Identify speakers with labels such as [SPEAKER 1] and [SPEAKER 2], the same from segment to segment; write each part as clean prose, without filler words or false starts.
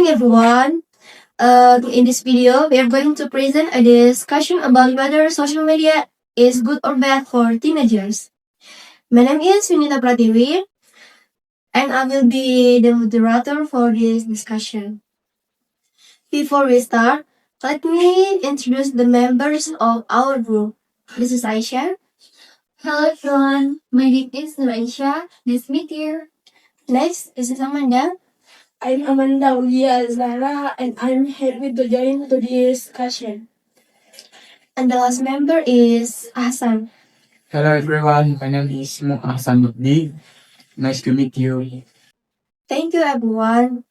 [SPEAKER 1] morning, everyone. In this video, we are going to present a discussion about whether social media is good or bad for teenagers. My name is Sunita Pratiwi, and I will be the moderator for this discussion. Before we start, let me introduce the members of our group. This is Aisha.
[SPEAKER 2] Hello everyone, my name is Aisha. Nice to meet you.
[SPEAKER 1] Next, this is Amanda.
[SPEAKER 3] I'm Amanda Ulia Zara, and I'm happy to join to this discussion.
[SPEAKER 1] And the last member is Hassan.
[SPEAKER 4] Hello everyone, my name is Hassan Mukdi. Nice to meet you.
[SPEAKER 1] Thank you, everyone.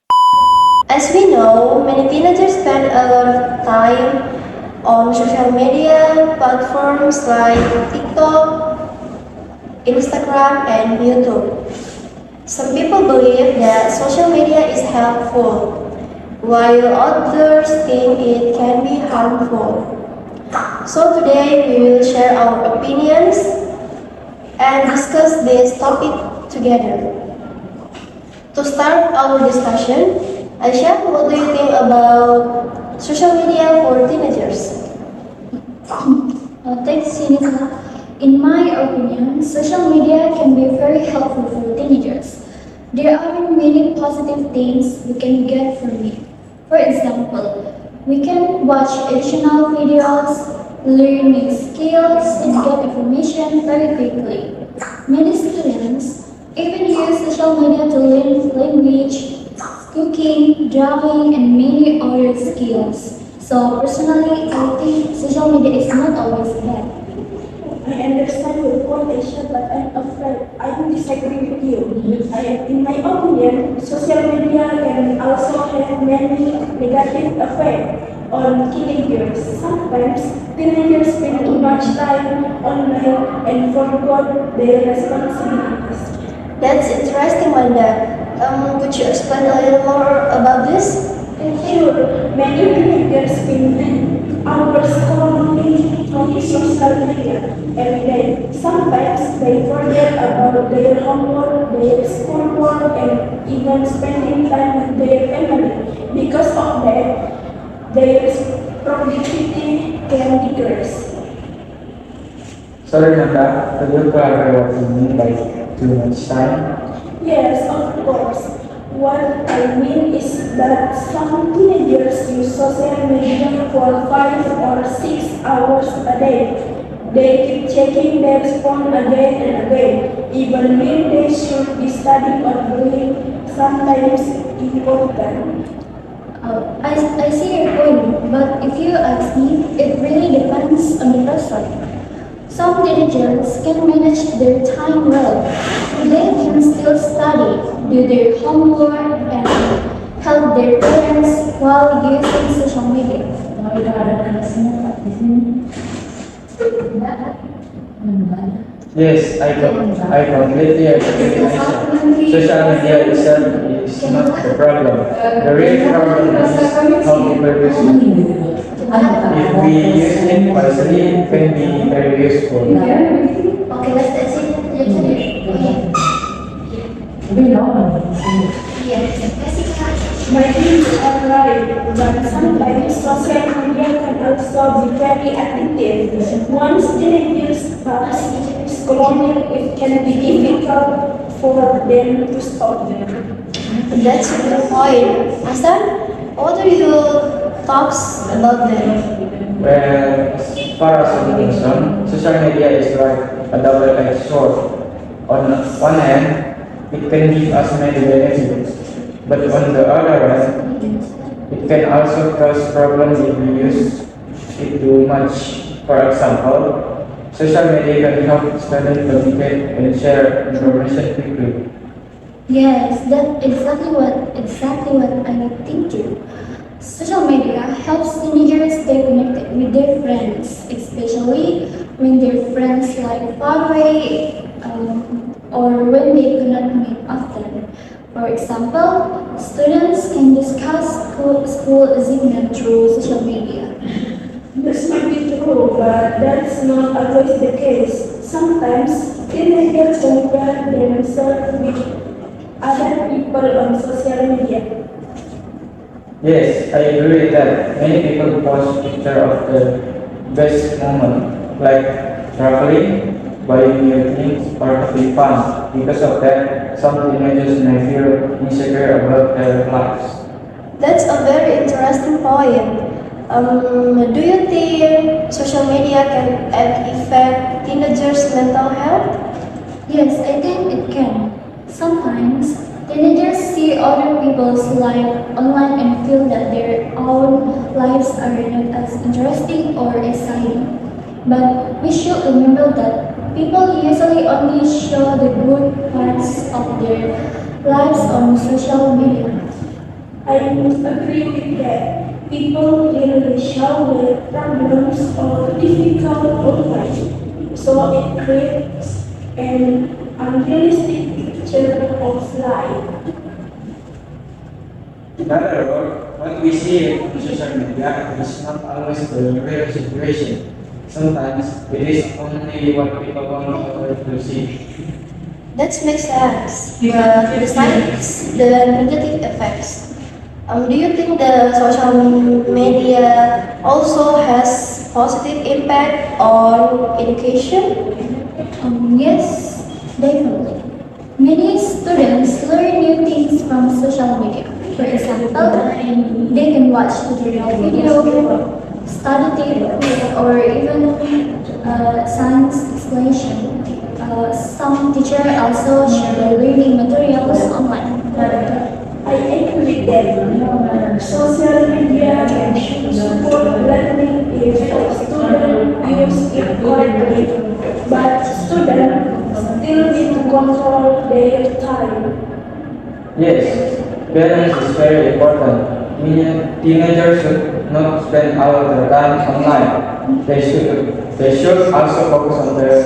[SPEAKER 1] As we know, many teenagers spend a lot of time on social media platforms like TikTok, Instagram, and YouTube. Some people believe that social media is helpful, while others think it can be harmful. So today we will share our opinions and discuss this topic together. To start our discussion, Aisha, what do you think about social media for teenagers?
[SPEAKER 2] Thanks, Sunita. In my opinion, social media can be very helpful for teenagers. There are many positive things we can get from it. For example, we can watch educational videos, learn new skills, and get information very quickly. Many students even use social media to learn language, cooking, drawing, and many other skills. So personally, I think social media is not always bad.
[SPEAKER 3] I understand your point, Aisha, but I'm afraid I disagree with you. In my opinion, social media can also have many negative effects on teenagers. Sometimes teenagers spend too much time online and forget their responsibilities.
[SPEAKER 1] That's interesting, Wanda. Could you explain a little more about this?
[SPEAKER 3] Sure, many teenagers spend hours scrolling on social media every day. Sometimes they forget about their homework, their schoolwork, and even spending time with their family. Because of that, their productivity can decrease.
[SPEAKER 4] Sorry Nanda, could you clarify what you mean by too much time?
[SPEAKER 3] Yes, of course. What I mean is that some teenagers use social media for 5 or 6 hours a day. They keep checking their phone again and again, even when they should be studying or doing sometimes important.
[SPEAKER 2] I see your point, but if you ask me, it really depends on the person. Some teenagers can manage their time well. They can still study, do their homework, and help their parents while using social media.
[SPEAKER 4] Yes, I completely agree with Aisha. Social media itself is not the problem. The real problem is how people use it. If we use it wisely, it can be very useful.
[SPEAKER 2] Okay, that's it.
[SPEAKER 3] My kids are right, but sometimes social media can also be very addictive. Once teenagers start scrolling, it can be difficult for them to stop.
[SPEAKER 1] That's a good point. Hassan, what are your thoughts about that?
[SPEAKER 4] Well, as far as I'm concerned, social media is like a double-edged sword. On one hand, it can give us many benefits, but on the other hand, it can also cause problems if we use it too much. For example, social media can help students communicate and share information quickly.
[SPEAKER 2] Yes, that's exactly what I think too. Social media helps teenagers stay connected with their friends, especially when their friends like far away or when they cannot meet often. For example, students can discuss school assignment through social media.
[SPEAKER 3] This might be true, but that's not always the case. Sometimes teenagers compare themselves with other people on social media.
[SPEAKER 4] Yes, I agree with that. Many people post pictures of the best moment, like traveling, buying new things, or having fun. Because of that, some teenagers may feel insecure about their lives.
[SPEAKER 1] That's a very interesting point. Do you think social media can affect teenagers' mental health?
[SPEAKER 2] Yes, I think it can. Sometimes teenagers see other people's life online and feel that their own lives are not as interesting or exciting. But we should remember that people usually only show the good parts of their lives on social media.
[SPEAKER 3] I agree with that. People rarely show their problems or difficult online, so it creates an unrealistic picture of life.
[SPEAKER 4] In other words, what we see on social media is not always the real situation. Sometimes it is only what people want others to see.
[SPEAKER 1] That makes sense. But besides the negative effects, do you think the social media also has positive impact on education?
[SPEAKER 2] Yes, definitely. Many students learn new things from social media. For example, they can watch tutorial video, study tips, or even science explanation. Some teachers also share learning materials online.
[SPEAKER 3] I agree with that. Social media should support learning if students use it correctly, but students still need to control their time.
[SPEAKER 4] Yes, balance is very important. Teenagers should not spend all of their time online. They should also focus on their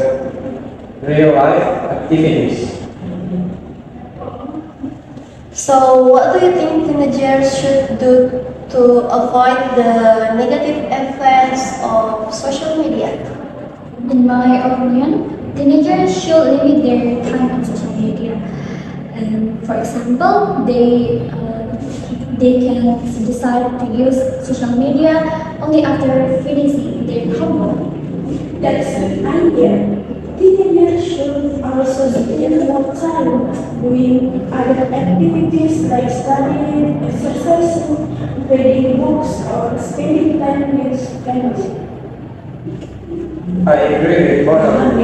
[SPEAKER 4] real life activities.
[SPEAKER 1] So, what do you think teenagers should do to avoid the negative effects of social media?
[SPEAKER 2] In my opinion, teenagers should limit their time on social media. And for example, they can decide to use social media only after finishing their homework.
[SPEAKER 3] That's an idea. Teenagers should also spend more time doing other activities like studying, exercising, reading books, or spending time with friends.
[SPEAKER 4] I agree with both of them.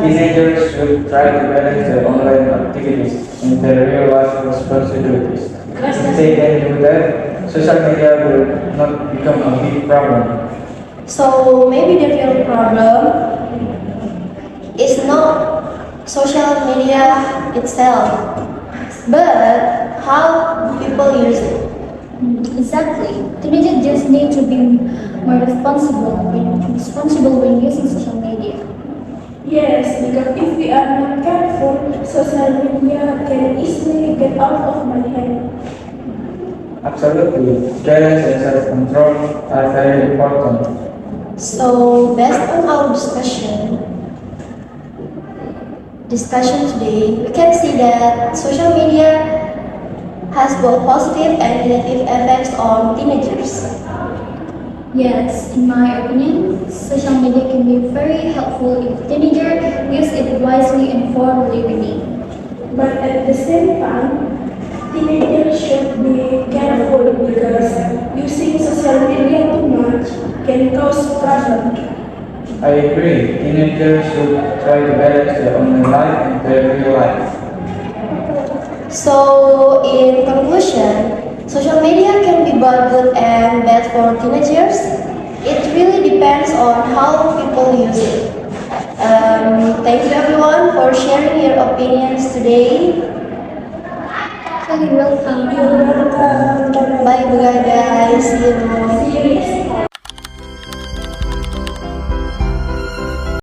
[SPEAKER 4] Teenagers should try to balance their online activities and their real life responsibilities. If they can do that, social media will not become a big problem.
[SPEAKER 1] So, maybe the real problem is not social media itself, but how people use it.
[SPEAKER 2] Exactly. Teenagers just need to be more responsible when using social media.
[SPEAKER 3] Yes, because if we are not careful, social media can easily get out of my hand.
[SPEAKER 4] Absolutely, balance and self-control are very important.
[SPEAKER 1] So, based on our discussion today, we can see that social media has both positive and negative effects on teenagers.
[SPEAKER 2] Yes, in my opinion, social media can be very helpful if teenagers use it wisely and for learning.
[SPEAKER 3] But at the same time, teenagers should be careful because using social media too much can cause problems.
[SPEAKER 4] I agree, teenagers should try to balance their online life and their real life.
[SPEAKER 1] So, in conclusion, social media can be both good and bad for teenagers. It really depends on how people use it. Thank you everyone for sharing your opinions today.
[SPEAKER 2] Very welcome.
[SPEAKER 3] You're welcome.
[SPEAKER 1] Bye bye guys. See you.
[SPEAKER 3] See you next